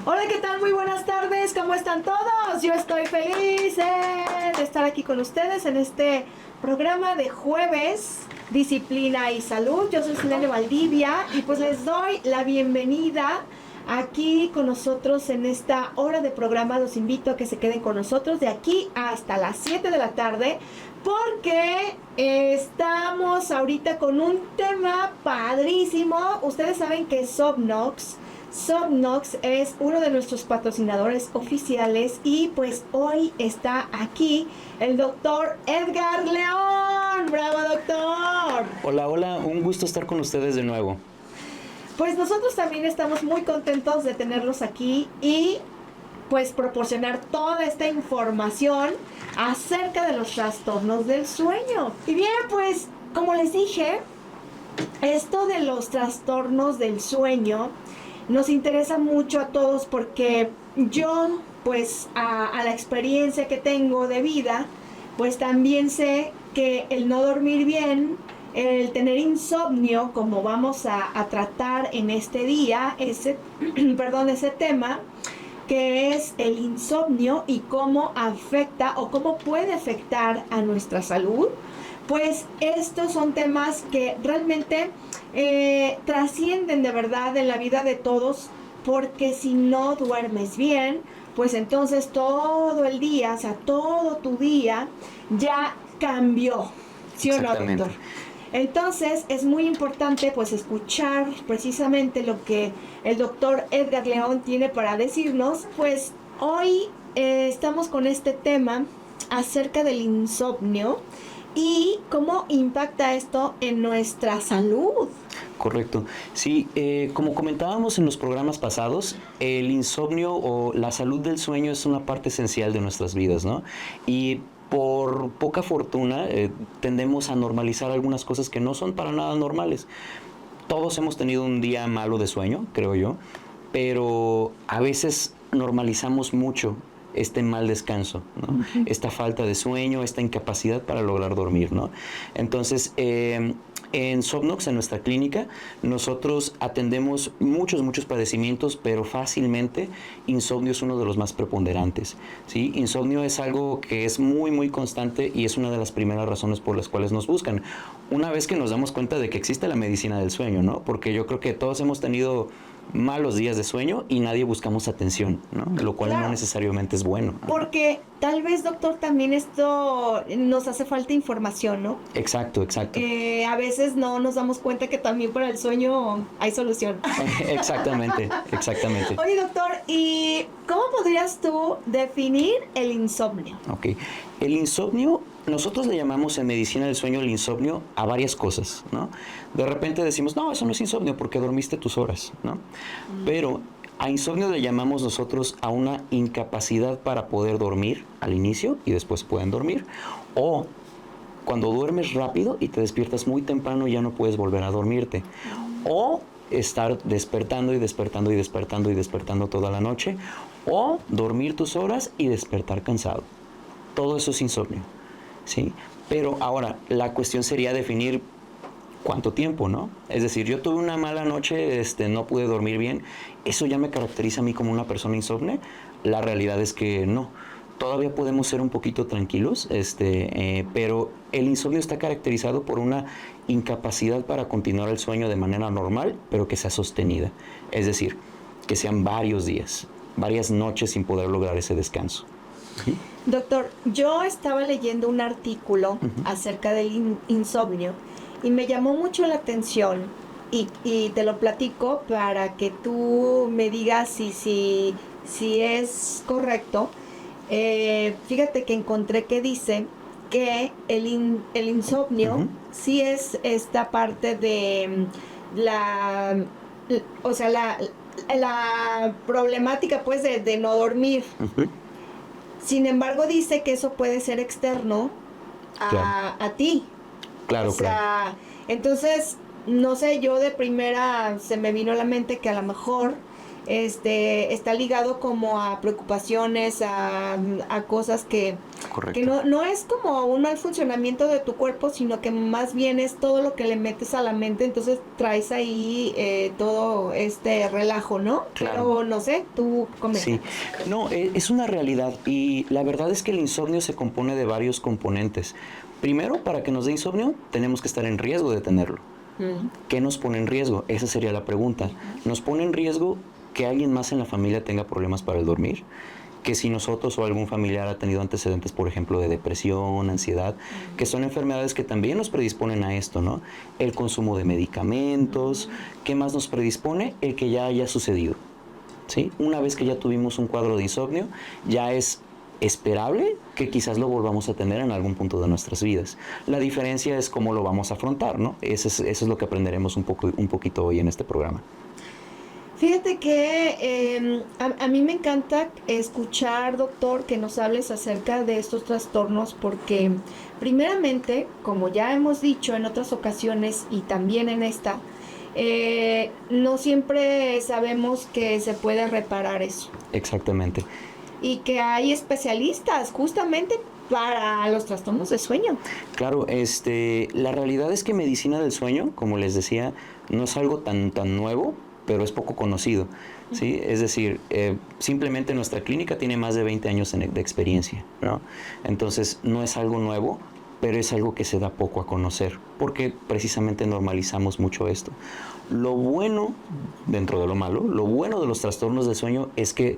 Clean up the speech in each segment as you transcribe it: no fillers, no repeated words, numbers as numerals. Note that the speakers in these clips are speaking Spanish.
Hola, ¿qué tal? Muy buenas tardes, ¿cómo están todos? Yo estoy feliz de estar aquí con ustedes en este programa de jueves, Disciplina y Salud. Yo soy Silene Valdivia y pues les doy la bienvenida aquí con nosotros en esta hora de programa. Los invito a que se queden con nosotros de aquí hasta las 7 de la tarde porque estamos ahorita con un tema padrísimo. Ustedes saben que Sovnox es uno de nuestros patrocinadores oficiales y pues hoy está aquí el doctor Edgar León. ¡Bravo, doctor! Hola, hola, un gusto estar con ustedes de nuevo. Pues nosotros también estamos muy contentos de tenerlos aquí y pues proporcionar toda esta información acerca de los trastornos del sueño. Y bien, pues como les dije, esto de los trastornos del sueño nos interesa mucho a todos porque yo, pues a la experiencia que tengo de vida, pues también sé que el no dormir bien, el tener insomnio, como vamos a tratar en este día, ese tema, que es el insomnio y cómo afecta o cómo puede afectar a nuestra salud. Pues estos son temas que realmente trascienden de verdad en la vida de todos, porque si no duermes bien, pues entonces todo el día, o sea, todo tu día ya cambió, ¿sí o no, doctor? Entonces es muy importante pues escuchar precisamente lo que el doctor Edgar León tiene para decirnos. Pues hoy estamos con este tema acerca del insomnio y cómo impacta esto en nuestra salud. Correcto. Sí, como comentábamos en los programas pasados, el insomnio o la salud del sueño es una parte esencial de nuestras vidas, ¿no? Y por poca fortuna tendemos a normalizar algunas cosas que no son para nada normales. Todos hemos tenido un día malo de sueño, creo yo, pero a veces normalizamos mucho este mal descanso, ¿no? Esta falta de sueño, esta incapacidad para lograr dormir, ¿no? Entonces, en Sovnox, en nuestra clínica, nosotros atendemos muchos padecimientos, pero fácilmente insomnio es uno de los más preponderantes, ¿sí? Insomnio es algo que es muy constante y es una de las primeras razones por las cuales nos buscan. Una vez que nos damos cuenta de que existe la medicina del sueño, ¿no? Porque yo creo que todos hemos tenido malos días de sueño y nadie buscamos atención, ¿no? Lo cual no necesariamente es bueno, ¿no? Porque tal vez, doctor, también esto nos hace falta información, ¿no? Exacto. A veces no nos damos cuenta que también para el sueño hay solución. Exactamente. Oye, doctor, ¿y cómo podrías tú definir el insomnio? Ok. El insomnio, nosotros le llamamos en medicina del sueño el insomnio a varias cosas, ¿no? De repente decimos, no, eso no es insomnio porque dormiste tus horas, ¿no? Pero a insomnio le llamamos nosotros a una incapacidad para poder dormir al inicio y después pueden dormir. O cuando duermes rápido y te despiertas muy temprano ya no puedes volver a dormirte. O estar despertando toda la noche. O dormir tus horas y despertar cansado. Todo eso es insomnio, ¿sí? Pero ahora, la cuestión sería definir cuánto tiempo, ¿no? Es decir, yo tuve una mala noche, no pude dormir bien, ¿eso ya me caracteriza a mí como una persona insomne? La realidad es que no. Todavía podemos ser un poquito tranquilos, pero el insomnio está caracterizado por una incapacidad para continuar el sueño de manera normal, pero que sea sostenida. Es decir, que sean varios días, varias noches sin poder lograr ese descanso. ¿Sí? Doctor, yo estaba leyendo un artículo acerca del insomnio y me llamó mucho la atención y te lo platico para que tú me digas si es correcto. Fíjate que encontré que dice que el insomnio sí es esta parte de la problemática pues de no dormir. Sin embargo, dice que eso puede ser externo a ti. Claro. Entonces, no sé, yo de primera se me vino a la mente que a lo mejor está ligado como a preocupaciones, a cosas que Correcto. no es como un mal funcionamiento de tu cuerpo, sino que más bien es todo lo que le metes a la mente, entonces traes ahí todo este relajo, ¿no? Claro. Pero no sé, tú comentas. Sí, no, es una realidad y la verdad es que el insomnio se compone de varios componentes. Primero, para que nos dé insomnio, tenemos que estar en riesgo de tenerlo. ¿Qué nos pone en riesgo? Esa sería la pregunta. ¿Nos pone en riesgo que alguien más en la familia tenga problemas para el dormir? Que si nosotros o algún familiar ha tenido antecedentes, por ejemplo, de depresión, ansiedad, que son enfermedades que también nos predisponen a esto, ¿no? El consumo de medicamentos, ¿qué más nos predispone? El que ya haya sucedido, ¿sí? Una vez que ya tuvimos un cuadro de insomnio, ya es esperable que quizás lo volvamos a tener en algún punto de nuestras vidas. La diferencia es cómo lo vamos a afrontar, ¿no? Eso es lo que aprenderemos un poquito hoy en este programa. Fíjate que a mí me encanta escuchar, doctor, que nos hables acerca de estos trastornos porque, primeramente, como ya hemos dicho en otras ocasiones y también en esta, no siempre sabemos que se puede reparar eso. Exactamente. Y que hay especialistas justamente para los trastornos de sueño. Claro, la realidad es que medicina del sueño, como les decía, no es algo tan nuevo, pero es poco conocido, ¿sí? Es decir, simplemente nuestra clínica tiene más de 20 años de experiencia, ¿no? Entonces, no es algo nuevo, pero es algo que se da poco a conocer, porque precisamente normalizamos mucho esto. Lo bueno, dentro de lo malo, lo bueno de los trastornos de sueño es que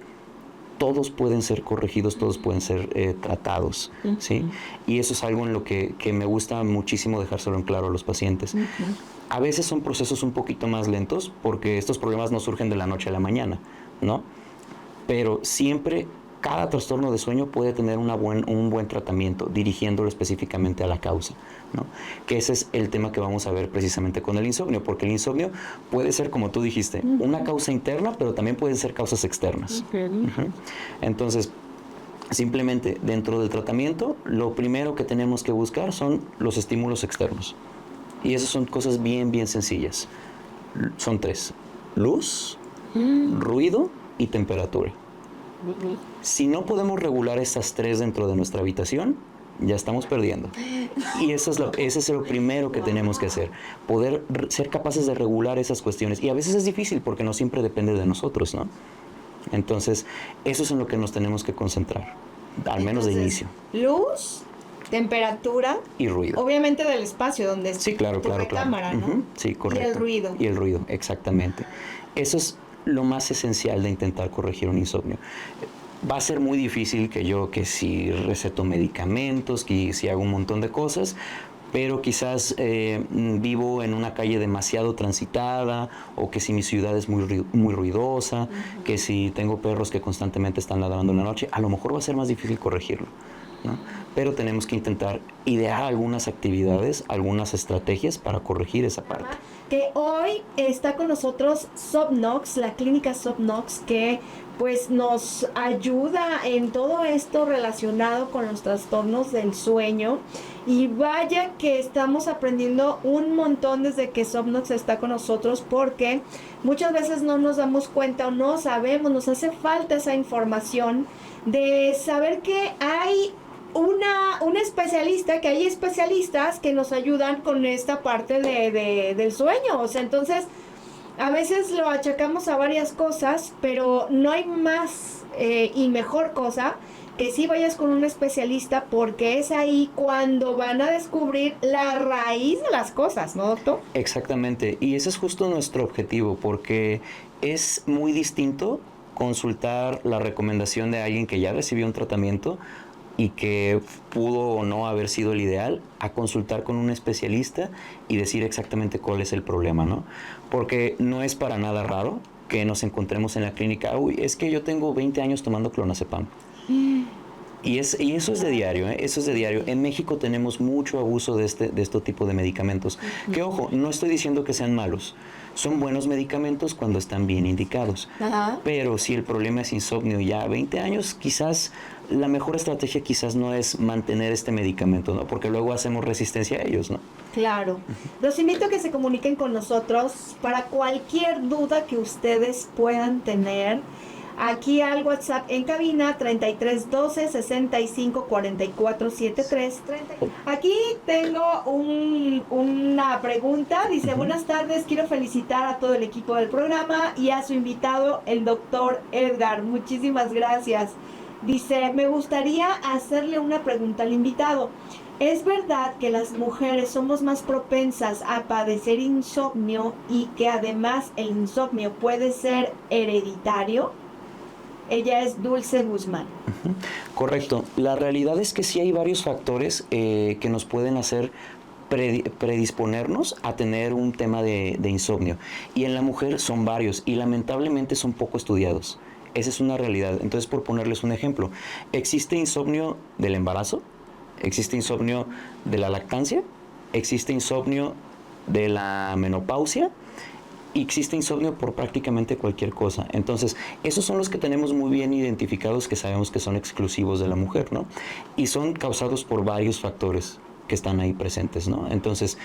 todos pueden ser corregidos, todos pueden ser tratados, ¿sí? Y eso es algo en lo que me gusta muchísimo dejárselo en claro a los pacientes. A veces son procesos un poquito más lentos porque estos problemas no surgen de la noche a la mañana, ¿no? Pero siempre cada trastorno de sueño puede tener un buen tratamiento, dirigiéndolo específicamente a la causa, ¿no? Que ese es el tema que vamos a ver precisamente con el insomnio, porque el insomnio puede ser, como tú dijiste, una causa interna, pero también pueden ser causas externas. Entonces, simplemente dentro del tratamiento, lo primero que tenemos que buscar son los estímulos externos. Y esas son cosas bien sencillas. Son 3: luz, ruido y temperatura. Si no podemos regular estas 3 dentro de nuestra habitación, ya estamos perdiendo. Y ese es lo primero que tenemos que hacer, poder ser capaces de regular esas cuestiones. Y a veces es difícil porque no siempre depende de nosotros, ¿no? Entonces, eso es en lo que nos tenemos que concentrar, al menos de inicio. Luz, temperatura y ruido. Obviamente del espacio donde sí, claro. cámara, ¿no? Sí, correcto. Y el ruido, exactamente. Eso es lo más esencial de intentar corregir un insomnio. Va a ser muy difícil que si receto medicamentos, que si hago un montón de cosas, pero quizás vivo en una calle demasiado transitada, o que si mi ciudad es muy ruidosa, que si tengo perros que constantemente están ladrando en la noche, a lo mejor va a ser más difícil corregirlo, ¿no? Pero tenemos que intentar idear algunas actividades, algunas estrategias para corregir esa parte. Que hoy está con nosotros Sopnox, la clínica Sopnox, que pues nos ayuda en todo esto relacionado con los trastornos del sueño. Y vaya que estamos aprendiendo un montón desde que Sopnox está con nosotros, porque muchas veces no nos damos cuenta o no sabemos, nos hace falta esa información de saber que hay un especialista, que hay especialistas que nos ayudan con esta parte del sueño. O sea, entonces a veces lo achacamos a varias cosas, pero no hay más y mejor cosa que si vayas con un especialista, porque es ahí cuando van a descubrir la raíz de las cosas, ¿no, doctor? Exactamente, y ese es justo nuestro objetivo, porque es muy distinto consultar la recomendación de alguien que ya recibió un tratamiento y que pudo o no haber sido el ideal, a consultar con un especialista y decir exactamente cuál es el problema, ¿no? Porque no es para nada raro que nos encontremos en la clínica, uy, es que yo tengo 20 años tomando clonazepam. Y eso es de diario, ¿eh? Eso es de diario. En México tenemos mucho abuso de este tipo de medicamentos. Que, ojo, no estoy diciendo que sean malos, son buenos medicamentos cuando están bien indicados. Ajá. Pero si el problema es insomnio ya a 20 años, quizás la mejor estrategia quizás no es mantener este medicamento, ¿no? Porque luego hacemos resistencia a ellos, ¿no? Claro. Los invito a que se comuniquen con nosotros para cualquier duda que ustedes puedan tener. Aquí al WhatsApp en cabina 33 12 65 44 73. Aquí tengo una pregunta. Dice, buenas tardes, quiero felicitar a todo el equipo del programa y a su invitado, el doctor Edgar. Muchísimas gracias. Dice, me gustaría hacerle una pregunta al invitado. ¿Es verdad que las mujeres somos más propensas a padecer insomnio y que además el insomnio puede ser hereditario? Ella es Dulce Guzmán. Correcto. La realidad es que sí hay varios factores que nos pueden hacer predisponernos a tener un tema de insomnio. Y en la mujer son varios y lamentablemente son poco estudiados. Esa es una realidad. Entonces, por ponerles un ejemplo, ¿existe insomnio del embarazo? ¿Existe insomnio de la lactancia? ¿Existe insomnio de la menopausia? Y existe insomnio por prácticamente cualquier cosa. Entonces, esos son los que tenemos muy bien identificados, que sabemos que son exclusivos de la mujer, ¿no? Y son causados por varios factores que están ahí presentes, ¿no? Entonces,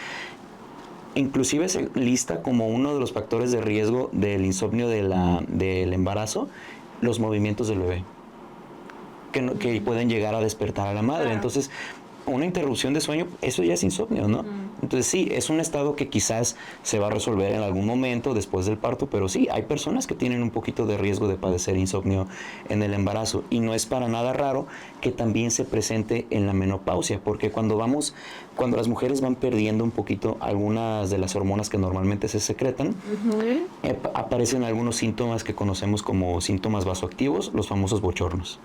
inclusive se lista como uno de los factores de riesgo del insomnio del embarazo, los movimientos del bebé, que pueden llegar a despertar a la madre. Claro. Entonces, una interrupción de sueño, eso ya es insomnio, ¿no? Entonces sí, es un estado que quizás se va a resolver en algún momento después del parto, pero sí, hay personas que tienen un poquito de riesgo de padecer insomnio en el embarazo, y no es para nada raro que también se presente en la menopausia, porque cuando las mujeres van perdiendo un poquito algunas de las hormonas que normalmente se secretan, aparecen algunos síntomas que conocemos como síntomas vasoactivos, los famosos bochornos,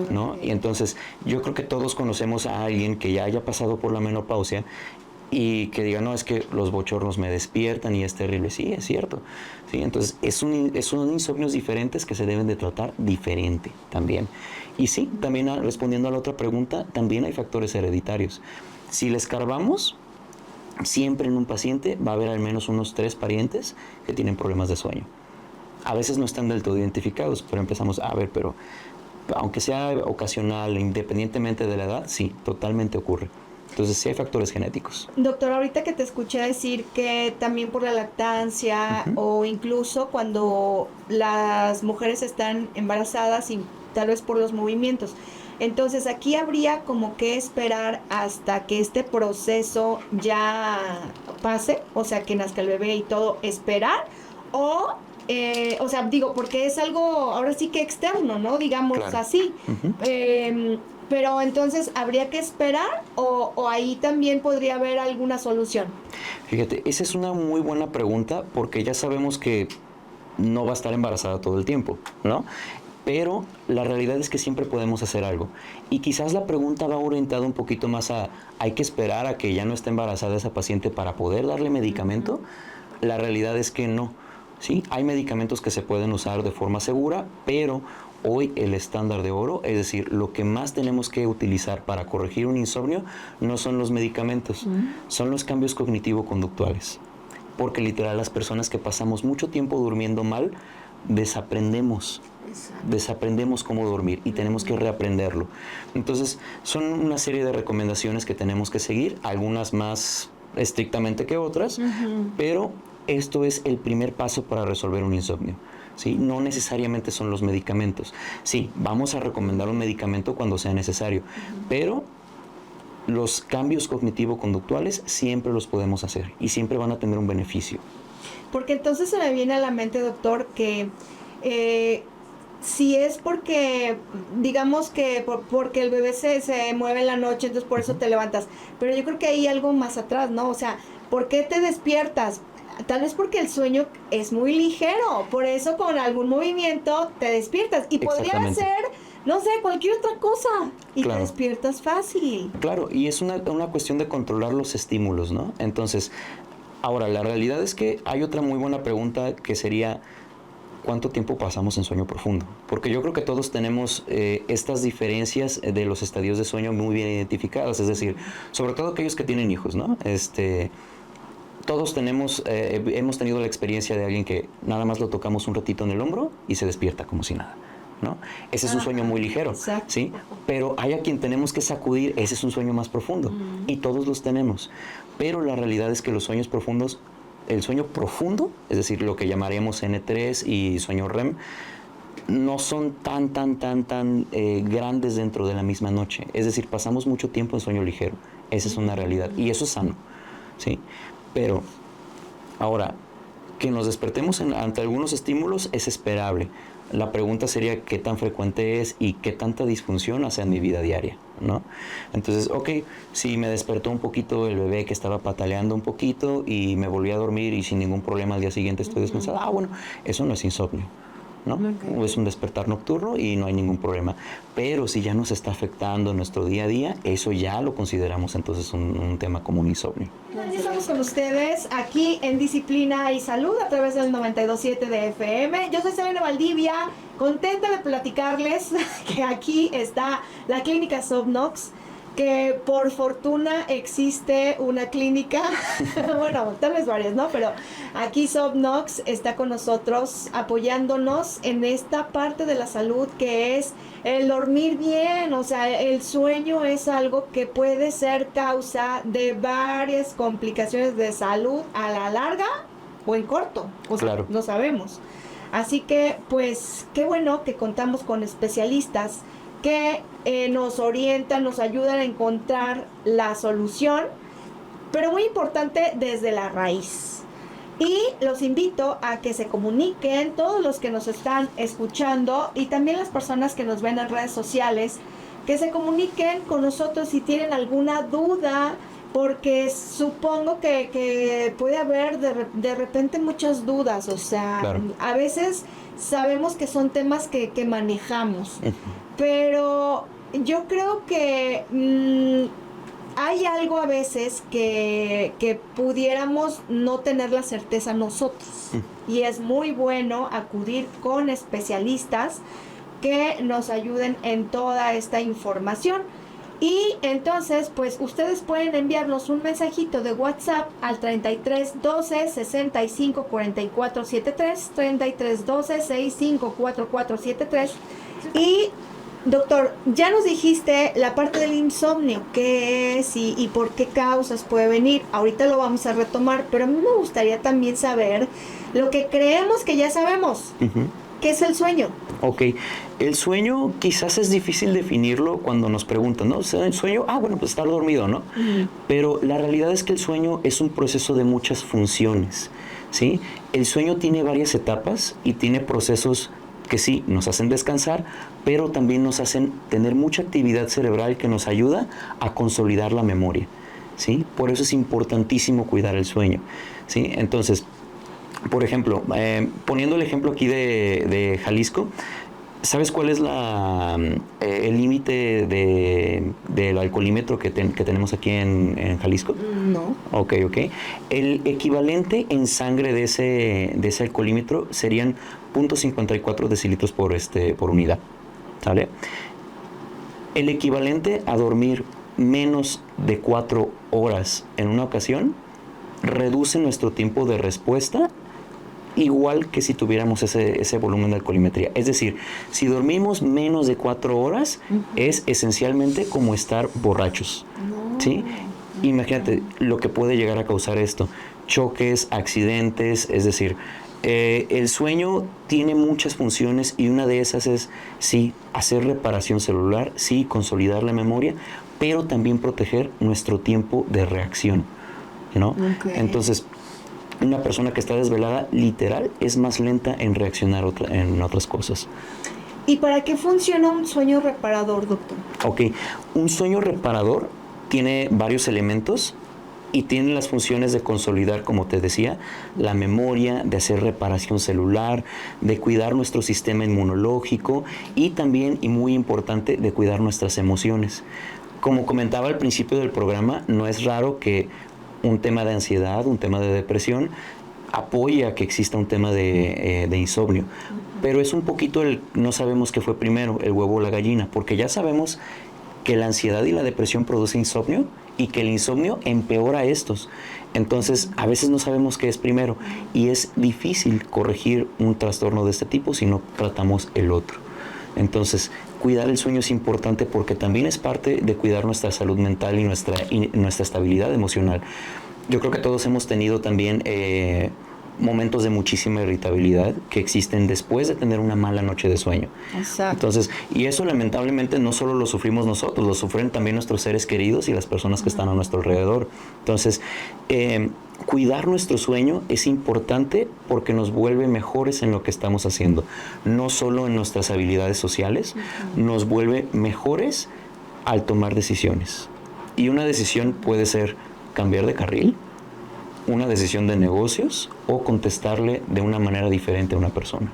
¿no? Y entonces yo creo que todos conocemos a alguien que ya haya pasado por la menopausia y que diga, no, es que los bochornos me despiertan y es terrible. Sí, es cierto. Sí, entonces son insomnios diferentes que se deben de tratar diferente también. Y sí, también respondiendo a la otra pregunta, también hay factores hereditarios. Si les escarbamos, siempre en un paciente va a haber al menos unos 3 parientes que tienen problemas de sueño. A veces no están del todo identificados, pero empezamos a ver, pero aunque sea ocasional, independientemente de la edad, sí, totalmente ocurre. Entonces sí hay factores genéticos. Doctor, ahorita que te escuché decir que también por la lactancia o incluso cuando las mujeres están embarazadas y tal vez por los movimientos. Entonces aquí habría como que esperar hasta que este proceso ya pase, o sea, que nazca el bebé y todo, esperar o sea, digo, porque es algo ahora sí que externo, ¿no? Digamos Claro. así. Pero entonces, ¿habría que esperar o ahí también podría haber alguna solución? Fíjate, esa es una muy buena pregunta, porque ya sabemos que no va a estar embarazada todo el tiempo, ¿no? Pero la realidad es que siempre podemos hacer algo. Y quizás la pregunta va orientada un poquito más a, ¿hay que esperar a que ya no esté embarazada esa paciente para poder darle medicamento? La realidad es que no. Sí, hay medicamentos que se pueden usar de forma segura, pero hoy el estándar de oro, es decir, lo que más tenemos que utilizar para corregir un insomnio, no son los medicamentos, son los cambios cognitivo-conductuales. Porque literal, las personas que pasamos mucho tiempo durmiendo mal, desaprendemos cómo dormir y tenemos que reaprenderlo. Entonces, son una serie de recomendaciones que tenemos que seguir, algunas más estrictamente que otras, pero esto es el primer paso para resolver un insomnio. ¿Sí? No necesariamente son los medicamentos. Sí, vamos a recomendar un medicamento cuando sea necesario, pero los cambios cognitivo-conductuales siempre los podemos hacer y siempre van a tener un beneficio. Porque entonces se me viene a la mente, doctor, que si es porque, digamos que porque el bebé se mueve en la noche, entonces por eso te levantas. Pero yo creo que hay algo más atrás, ¿no? O sea, ¿por qué te despiertas? Tal vez porque el sueño es muy ligero, por eso con algún movimiento te despiertas. Y podría ser, no sé, cualquier otra cosa y te despiertas fácil. Claro, y es una cuestión de controlar los estímulos, ¿no? Entonces, ahora, la realidad es que hay otra muy buena pregunta que sería, ¿cuánto tiempo pasamos en sueño profundo? Porque yo creo que todos tenemos estas diferencias de los estadios de sueño muy bien identificadas, es decir, sobre todo aquellos que tienen hijos, ¿no? todos hemos tenido la experiencia de alguien que nada más lo tocamos un ratito en el hombro y se despierta como si nada, ¿no? Ese es un sueño muy ligero, ¿sí? Pero hay a quien tenemos que sacudir, ese es un sueño más profundo, y todos los tenemos. Pero la realidad es que los sueños profundos, el sueño profundo, es decir, lo que llamaremos N3 y sueño REM, no son tan grandes dentro de la misma noche. Es decir, pasamos mucho tiempo en sueño ligero. Esa es una realidad, y eso es sano, ¿sí? Pero ahora, que nos despertemos ante algunos estímulos es esperable. La pregunta sería qué tan frecuente es y qué tanta disfunción hace en mi vida diaria, ¿no? Entonces, si me despertó un poquito el bebé que estaba pataleando un poquito y me volví a dormir y sin ningún problema al día siguiente estoy descansada, bueno, eso no es insomnio, ¿no? Okay. Es un despertar nocturno y no hay ningún problema. Pero si ya nos está afectando nuestro día a día, eso ya lo consideramos entonces un tema como un insomnio. Ya estamos con ustedes aquí en Disciplina y Salud a través del 92.7 de FM. Yo soy Selena Valdivia, contenta de platicarles que aquí está la clínica Sovnox, que por fortuna existe una clínica, bueno, tal vez varias, ¿no? Pero aquí Sovnox está con nosotros apoyándonos en esta parte de la salud que es el dormir bien. O sea, el sueño es algo que puede ser causa de varias complicaciones de salud a la larga o en corto, o sea, claro, no sabemos. Así que, pues, qué bueno que contamos con especialistas que nos orientan, nos ayudan a encontrar la solución, pero muy importante desde la raíz. Y los invito a que se comuniquen, todos los que nos están escuchando y también las personas que nos ven en redes sociales, que se comuniquen con nosotros si tienen alguna duda, porque supongo que puede haber de repente muchas dudas. O sea, claro, a veces sabemos que son temas que manejamos, pero yo creo que hay algo a veces que pudiéramos no tener la certeza nosotros, y es muy bueno acudir con especialistas que nos ayuden en toda esta información. Y entonces, pues ustedes pueden enviarnos un mensajito de WhatsApp al 33 12 65 44 73, 33 12 65 44 73. Y doctor, ya nos dijiste la parte del insomnio, qué es y por qué causas puede venir. Ahorita lo vamos a retomar, pero a mí me gustaría también saber lo que creemos que ya sabemos. ¿Qué es el sueño? Ok, el sueño quizás es difícil definirlo cuando nos preguntan, ¿no? ¿El sueño? Bueno, pues estar dormido, ¿no? Pero la realidad es que el sueño es un proceso de muchas funciones, ¿sí? El sueño tiene varias etapas y tiene procesos que sí, nos hacen descansar, pero también nos hacen tener mucha actividad cerebral que nos ayuda a consolidar la memoria, ¿sí? Por eso es importantísimo cuidar el sueño, ¿sí? Entonces, por ejemplo, poniendo el ejemplo aquí de Jalisco, ¿sabes cuál es el límite del alcoholímetro que tenemos aquí en Jalisco? No. Ok. El equivalente en sangre de ese alcoholímetro serían 0.54 decilitros por unidad, ¿sale? El equivalente a dormir menos de 4 horas en una ocasión reduce nuestro tiempo de respuesta igual que si tuviéramos ese volumen de alcoholimetría. Es decir, si dormimos menos de 4 horas, es esencialmente como estar borrachos, ¿sí? Imagínate lo que puede llegar a causar esto. Choques, accidentes, es decir, el sueño tiene muchas funciones y una de esas es, sí, hacer reparación celular, sí, consolidar la memoria, pero también proteger nuestro tiempo de reacción, ¿no? Entonces, una persona que está desvelada, literal, es más lenta en reaccionar en otras cosas. ¿Y para qué funciona un sueño reparador, doctor? Ok, un sueño reparador tiene varios elementos y tiene las funciones de consolidar, como te decía, la memoria, de hacer reparación celular, de cuidar nuestro sistema inmunológico y también, y muy importante, de cuidar nuestras emociones. Como comentaba al principio del programa, no es raro que un tema de ansiedad, un tema de depresión, apoya que exista un tema de insomnio. Pero es un poquito no sabemos qué fue primero, el huevo o la gallina, porque ya sabemos que la ansiedad y la depresión producen insomnio y que el insomnio empeora estos. Entonces, a veces no sabemos qué es primero y es difícil corregir un trastorno de este tipo si no tratamos el otro. Entonces, cuidar el sueño es importante porque también es parte de cuidar nuestra salud mental y nuestra estabilidad emocional. Yo creo que todos hemos tenido también momentos de muchísima irritabilidad que existen después de tener una mala noche de sueño. Exacto. Entonces, y eso lamentablemente no solo lo sufrimos nosotros, lo sufren también nuestros seres queridos y las personas que están a nuestro alrededor. Entonces, cuidar nuestro sueño es importante porque nos vuelve mejores en lo que estamos haciendo. No solo en nuestras habilidades sociales, nos vuelve mejores al tomar decisiones. Y una decisión puede ser cambiar de carril, una decisión de negocios o contestarle de una manera diferente a una persona.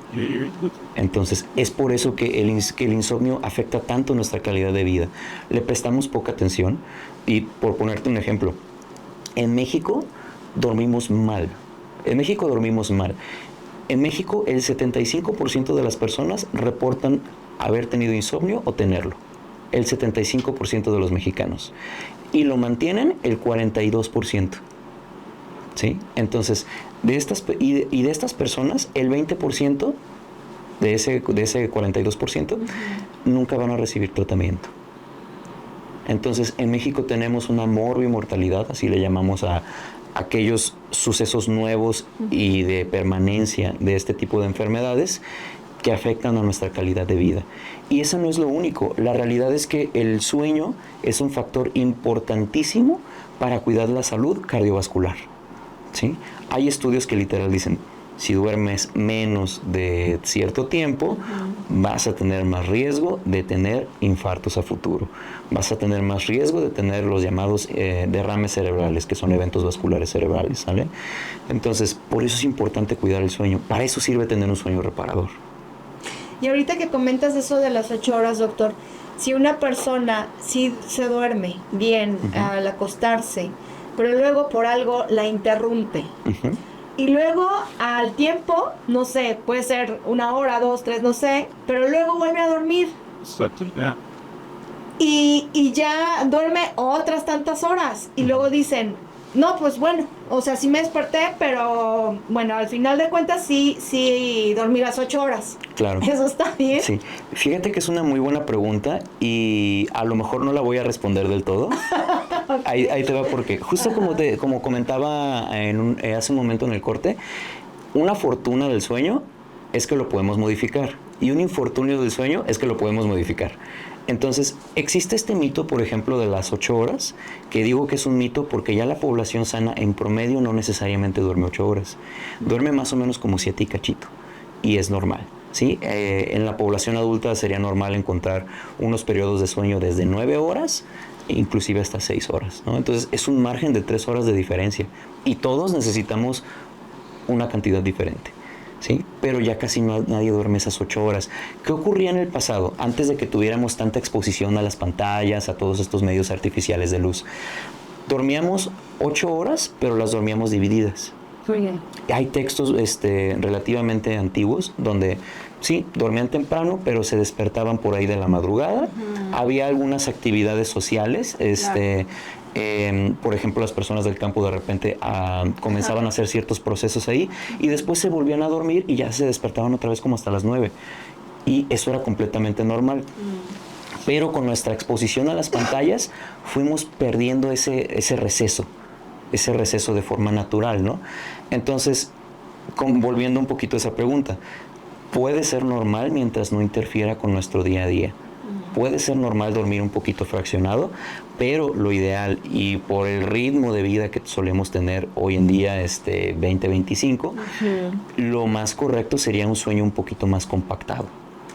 Entonces, es por eso que el insomnio afecta tanto nuestra calidad de vida. Le prestamos poca atención y, por ponerte un ejemplo, en México dormimos mal. En México, el 75% de las personas reportan haber tenido insomnio o tenerlo. El 75% de los mexicanos. Y lo mantienen el 42%. ¿Sí? Entonces, de estas personas, el 20% de ese 42% nunca van a recibir tratamiento. Entonces, en México tenemos una morbimortalidad, así le llamamos a aquellos sucesos nuevos y de permanencia de este tipo de enfermedades que afectan a nuestra calidad de vida. Y eso no es lo único. La realidad es que el sueño es un factor importantísimo para cuidar la salud cardiovascular. ¿Sí? Hay estudios que literal dicen, si duermes menos de cierto tiempo, vas a tener más riesgo de tener infartos a futuro. Vas a tener más riesgo de tener los llamados derrames cerebrales, que son eventos vasculares cerebrales, ¿sale? Entonces, por eso es importante cuidar el sueño. Para eso sirve tener un sueño reparador. Y ahorita que comentas eso de las 8 horas, doctor, si una persona sí se duerme bien al acostarse, pero luego por algo la interrumpe. Y luego al tiempo, no sé, puede ser 1 hora, 2, 3, no sé, pero luego vuelve a dormir. Y ya duerme otras tantas horas. Y luego dicen, no, pues bueno, o sea, sí me desperté, pero bueno, al final de cuentas sí dormí las 8 horas. Claro. ¿Eso está bien? Sí. Fíjate que es una muy buena pregunta y a lo mejor no la voy a responder del todo. Okay. Ahí te va porque justo como comentaba hace un momento en el corte, una fortuna del sueño es que lo podemos modificar y un infortunio del sueño es que lo podemos modificar. Entonces, existe este mito, por ejemplo, de las 8 horas, que digo que es un mito porque ya la población sana en promedio no necesariamente duerme 8 horas. Duerme más o menos como 7 y cachito y es normal. ¿Sí? En la población adulta sería normal encontrar unos periodos de sueño desde 9 horas, inclusive hasta 6 horas, ¿no? Entonces es un margen de 3 horas de diferencia y todos necesitamos una cantidad diferente, ¿sí? Pero ya casi nadie duerme esas 8 horas. ¿Qué ocurría en el pasado? Antes de que tuviéramos tanta exposición a las pantallas, a todos estos medios artificiales de luz. Dormíamos 8 horas, pero las dormíamos divididas. Hay textos relativamente antiguos donde sí, dormían temprano, pero se despertaban por ahí de la madrugada. Había algunas actividades sociales, por ejemplo, las personas del campo de repente comenzaban a hacer ciertos procesos ahí y después se volvían a dormir y ya se despertaban otra vez como hasta las 9. Y eso era completamente normal. Pero con nuestra exposición a las pantallas fuimos perdiendo ese receso de forma natural, ¿no? Entonces, volviendo un poquito a esa pregunta, puede ser normal mientras no interfiera con nuestro día a día. Puede ser normal dormir un poquito fraccionado, pero lo ideal y por el ritmo de vida que solemos tener hoy en día, 2025, lo más correcto sería un sueño un poquito más compactado.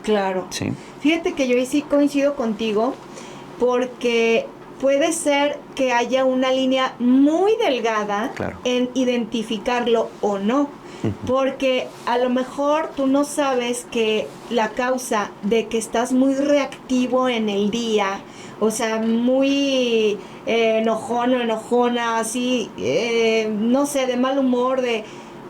Claro. Sí. Fíjate que yo ahí sí coincido contigo, porque puede ser que haya una línea muy delgada en identificarlo o no. Porque a lo mejor tú no sabes que la causa de que estás muy reactivo en el día, o sea, muy enojón o enojona, así, no sé, de mal humor,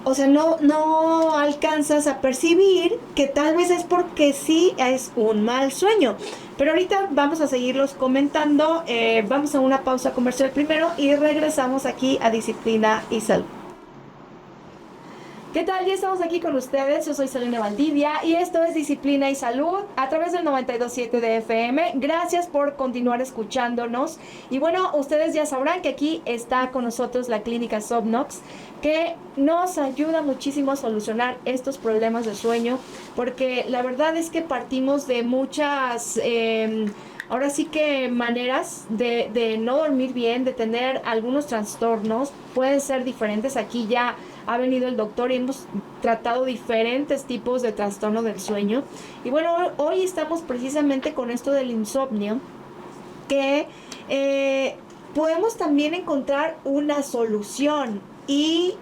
o sea, no alcanzas a percibir que tal vez es porque sí es un mal sueño. Pero ahorita vamos a seguirlos comentando. Vamos a una pausa comercial primero y regresamos aquí a Disciplina y Salud. ¿Qué tal? Ya estamos aquí con ustedes. Yo soy Selene Valdivia y esto es Disciplina y Salud a través del 92.7 de FM. Gracias por continuar escuchándonos. Y bueno, ustedes ya sabrán que aquí está con nosotros la clínica Sopnox, que nos ayuda muchísimo a solucionar estos problemas de sueño, porque la verdad es que partimos de muchas... ahora sí que maneras de no dormir bien, de tener algunos trastornos, pueden ser diferentes. Aquí ya ha venido el doctor y hemos tratado diferentes tipos de trastorno del sueño. Y bueno, hoy estamos precisamente con esto del insomnio, que podemos también encontrar una solución. Y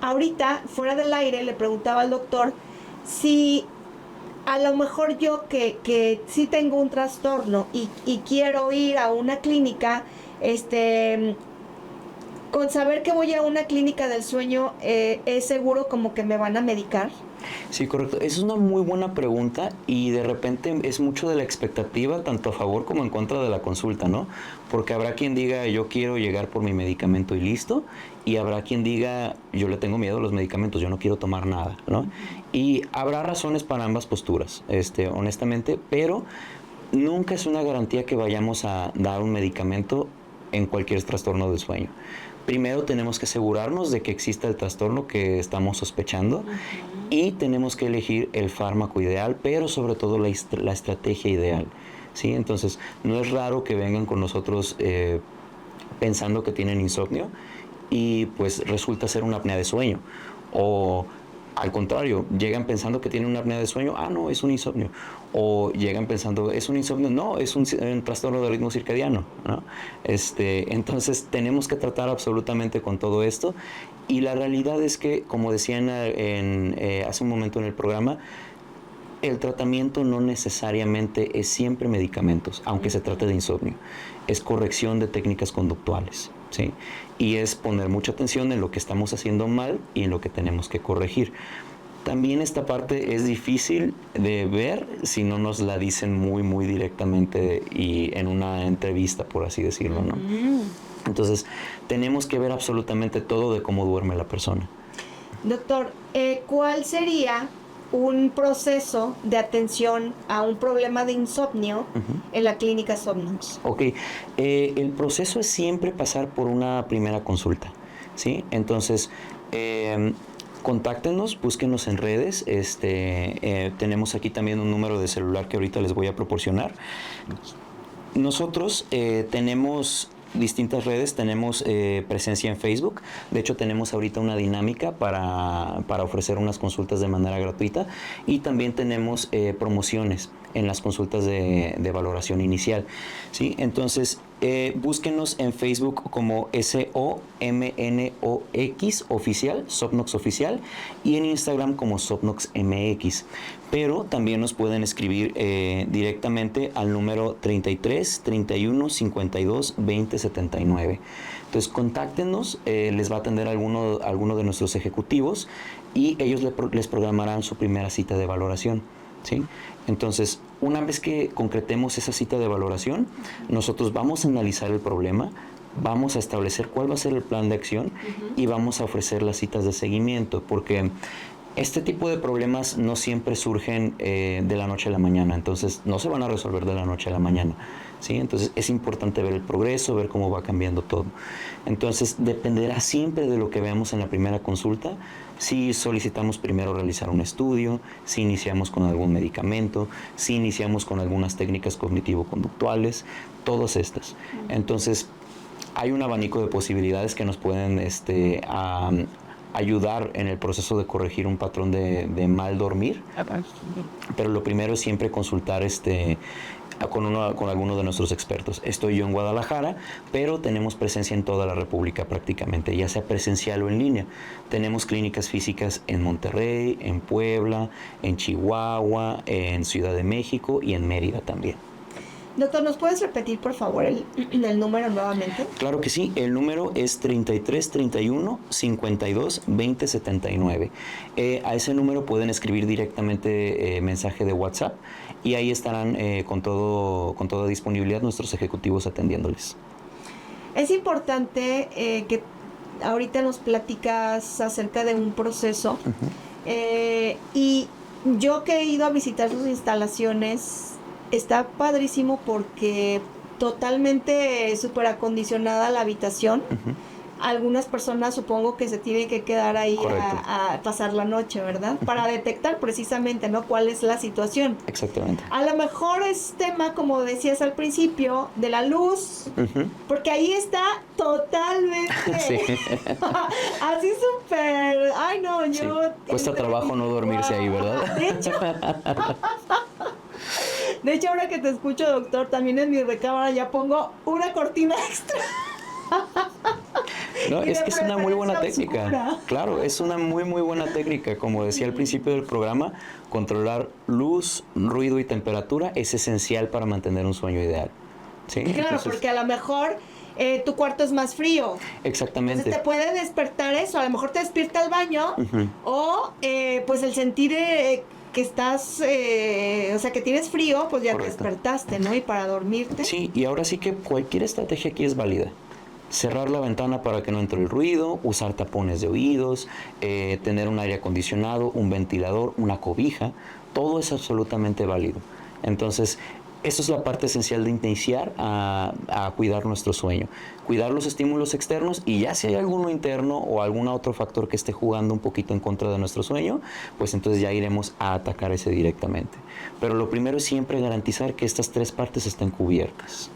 ahorita, fuera del aire, le preguntaba al doctor si a lo mejor yo que sí tengo un trastorno y quiero ir a una clínica, con saber que voy a una clínica del sueño, ¿es seguro como que me van a medicar? Sí, correcto. Esa es una muy buena pregunta y de repente es mucho de la expectativa, tanto a favor como en contra de la consulta, ¿no? Porque habrá quien diga, yo quiero llegar por mi medicamento y listo, y habrá quien diga, yo le tengo miedo a los medicamentos, yo no quiero tomar nada, ¿no? Y habrá razones para ambas posturas, honestamente, pero nunca es una garantía que vayamos a dar un medicamento en cualquier trastorno del sueño. Primero tenemos que asegurarnos de que exista el trastorno que estamos sospechando y tenemos que elegir el fármaco ideal, pero sobre todo la estrategia ideal, ¿sí? Entonces, no es raro que vengan con nosotros pensando que tienen insomnio y pues resulta ser una apnea de sueño. O al contrario, llegan pensando que tienen una apnea de sueño, no, es un insomnio. O llegan pensando, es un insomnio, no, es un trastorno de ritmo circadiano, ¿no? Entonces tenemos que tratar absolutamente con todo esto. Y la realidad es que, como decían hace un momento en el programa, el tratamiento no necesariamente es siempre medicamentos, aunque se trate de insomnio. Es corrección de técnicas conductuales, ¿sí? Y es poner mucha atención en lo que estamos haciendo mal y en lo que tenemos que corregir. También esta parte es difícil de ver si no nos la dicen muy, muy directamente y en una entrevista, por así decirlo, ¿no? Entonces, tenemos que ver absolutamente todo de cómo duerme la persona. Doctor, ¿cuál sería un proceso de atención a un problema de insomnio en la clínica Sopnox? Ok, el proceso es siempre pasar por una primera consulta, ¿sí? Entonces, contáctenos, búsquenos en redes. Tenemos aquí también un número de celular que ahorita les voy a proporcionar. Nosotros tenemos distintas redes, tenemos presencia en Facebook. De hecho, tenemos ahorita una dinámica para ofrecer unas consultas de manera gratuita, y también tenemos promociones en las consultas de valoración inicial, ¿sí? Entonces, búsquenos en Facebook como SOMNOX oficial, Sopnox oficial, y en Instagram como Sopnox MX. Pero también nos pueden escribir directamente al número 33 31 52 20 79. Entonces, contáctenos, les va a atender alguno de nuestros ejecutivos y ellos les programarán su primera cita de valoración, ¿sí? Entonces, una vez que concretemos esa cita de valoración, nosotros vamos a analizar el problema, vamos a establecer cuál va a ser el plan de acción y vamos a ofrecer las citas de seguimiento, porque este tipo de problemas no siempre surgen de la noche a la mañana, entonces no se van a resolver de la noche a la mañana, ¿sí? Entonces es importante ver el progreso, ver cómo va cambiando todo. Entonces dependerá siempre de lo que veamos en la primera consulta, si solicitamos primero realizar un estudio, si iniciamos con algún medicamento, si iniciamos con algunas técnicas cognitivo-conductuales, todas estas. Entonces hay un abanico de posibilidades que nos pueden ayudar en el proceso de corregir un patrón de mal dormir, pero lo primero es siempre consultar con alguno de nuestros expertos. Estoy yo en Guadalajara, pero tenemos presencia en toda la República prácticamente, ya sea presencial o en línea. Tenemos clínicas físicas en Monterrey, en Puebla, en Chihuahua, en Ciudad de México y en Mérida también. Doctor, ¿nos puedes repetir, por favor, el número nuevamente? Claro que sí, el número es 33 31 52 20 79. A ese número pueden escribir directamente mensaje de WhatsApp y ahí estarán con toda disponibilidad nuestros ejecutivos atendiéndoles. Es importante que ahorita nos platicas acerca de un proceso y yo que he ido a visitar sus instalaciones, está padrísimo porque totalmente súper acondicionada la habitación. Algunas personas supongo que se tienen que quedar ahí a pasar la noche, ¿verdad? Para detectar precisamente, ¿no?, cuál es la situación. Exactamente. A lo mejor es tema, como decías al principio, de la luz, porque ahí está totalmente así súper, ay no, yo... Sí. Cuesta trabajo no dormirse ahí, ¿verdad? De hecho, ahora que te escucho, doctor, también en mi recámara ya pongo una cortina extra. No, es que es una muy buena técnica. Oscura. Claro, es una muy buena técnica. Como decía al principio del programa, controlar luz, ruido y temperatura es esencial para mantener un sueño ideal. ¿Sí? Claro, entonces, porque a lo mejor tu cuarto es más frío. Exactamente. Entonces te puede despertar eso. A lo mejor te despierta el baño o pues el sentir que estás, o sea, que tienes frío, pues ya te despertaste, ¿no? Y para dormirte. Sí, y ahora sí que cualquier estrategia aquí es válida. Cerrar la ventana para que no entre el ruido, usar tapones de oídos, tener un aire acondicionado, un ventilador, una cobija, todo es absolutamente válido. Entonces, eso es la parte esencial de iniciar a cuidar nuestro sueño. Cuidar los estímulos externos y ya si hay alguno interno o algún otro factor que esté jugando un poquito en contra de nuestro sueño, pues entonces ya iremos a atacar ese directamente. Pero lo primero es siempre garantizar que estas tres partes estén cubiertas.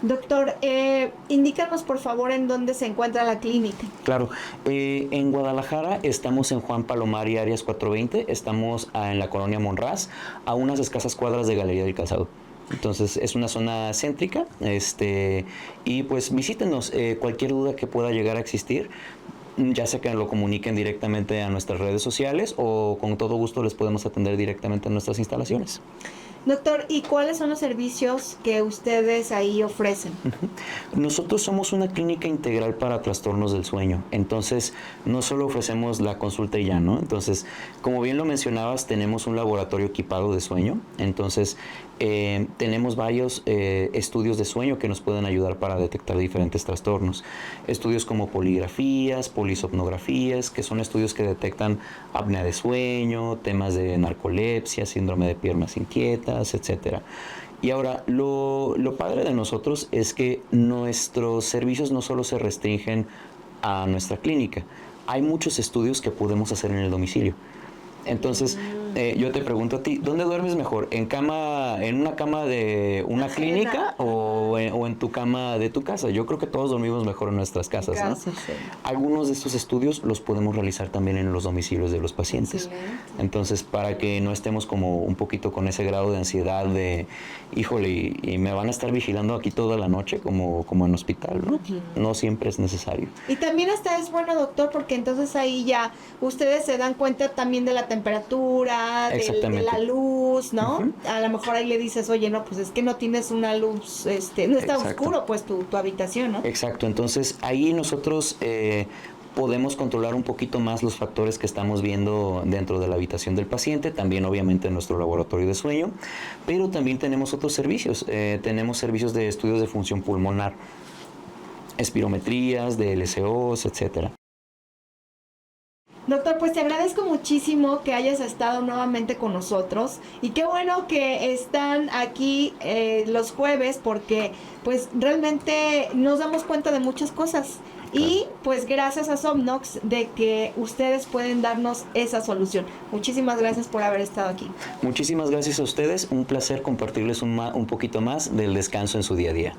Doctor, indícanos por favor en dónde se encuentra la clínica. Claro, en Guadalajara estamos en Juan Palomar Arias 420, estamos en la colonia Monraz, a unas escasas cuadras de Galería del Calzado. Entonces es una zona céntrica, y pues visítenos, cualquier duda que pueda llegar a existir, ya sea que lo comuniquen directamente a nuestras redes sociales o con todo gusto les podemos atender directamente en nuestras instalaciones. Doctor, ¿y cuáles son los servicios que ustedes ahí ofrecen? Nosotros somos una clínica integral para trastornos del sueño, entonces no solo ofrecemos la consulta y ya, ¿no? Entonces, como bien lo mencionabas, tenemos un laboratorio equipado de sueño, entonces tenemos varios estudios de sueño que nos pueden ayudar para detectar diferentes trastornos. Estudios como poligrafías, polisomnografías, que son estudios que detectan apnea de sueño, temas de narcolepsia, síndrome de piernas inquietas, etcétera. Y ahora, lo padre de nosotros es que nuestros servicios no solo se restringen a nuestra clínica, hay muchos estudios que podemos hacer en el domicilio. Entonces, yo te pregunto a ti, ¿dónde duermes mejor? ¿En una cama de una clínica o en tu cama de tu casa? Yo creo que todos dormimos mejor en nuestras casas, ¿no? Sí. Algunos de estos estudios los podemos realizar también en los domicilios de los pacientes. Excelente. Entonces, para que no estemos como un poquito con ese grado de ansiedad de, híjole, y me van a estar vigilando aquí toda la noche como en hospital, ¿no? No siempre es necesario. Y también hasta es bueno, doctor, porque entonces ahí ya ustedes se dan cuenta también de la temperatura, de la luz, ¿no? A lo mejor ahí le dices, oye, no, pues es que no tienes una luz, no está oscuro pues tu habitación, ¿no? Exacto, entonces ahí nosotros podemos controlar un poquito más los factores que estamos viendo dentro de la habitación del paciente, también obviamente en nuestro laboratorio de sueño, pero también tenemos otros servicios, tenemos servicios de estudios de función pulmonar, espirometrías, de LCOs, etcétera. Doctor, pues te agradezco muchísimo que hayas estado nuevamente con nosotros y qué bueno que están aquí los jueves porque pues realmente nos damos cuenta de muchas cosas y pues gracias a Somnox de que ustedes pueden darnos esa solución. Muchísimas gracias por haber estado aquí. Muchísimas gracias a ustedes, un placer compartirles un poquito más del descanso en su día a día.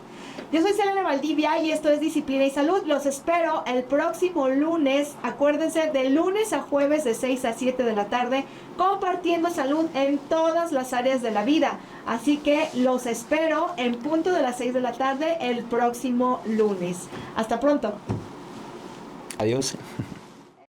Yo soy Selena Valdivia y esto es Disciplina y Salud. Los espero el próximo lunes. Acuérdense, de lunes a jueves de 6 a 7 de la tarde, compartiendo salud en todas las áreas de la vida. Así que los espero en punto de las 6 de la tarde el próximo lunes. Hasta pronto. Adiós.